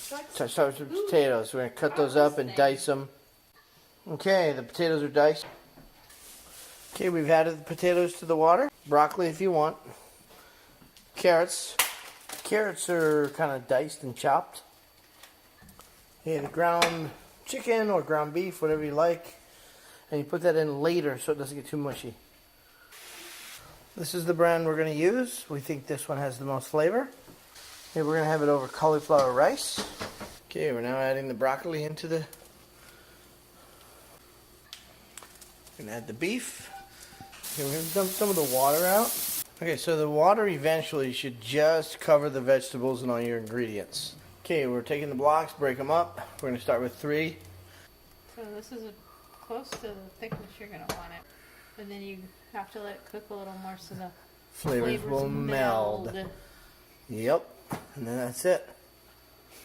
Start with the potatoes. We're going to cut those up and dice them. Okay, the potatoes are diced. Okay, we've added the potatoes to the water. Broccoli if you want. Carrots. Carrots are kind of diced and chopped. Okay, the ground chicken or ground beef, whatever you like. And you put that in later so it doesn't get too mushy. This is the brand we're going to use. We think this one has the most flavor. Okay, we're going to have it over cauliflower rice. Okay, we're now adding the broccoli into the... We're going to add the beef. Okay, we're going to dump some of the water out. Okay, so the water eventually should just cover the vegetables and all your ingredients. Okay, we're taking the blocks, break them up. We're going to start with 3. So this is close to the thickness you're going to want it. And then you have to let it cook a little more so the Flavors will meld. Yep, and then that's it.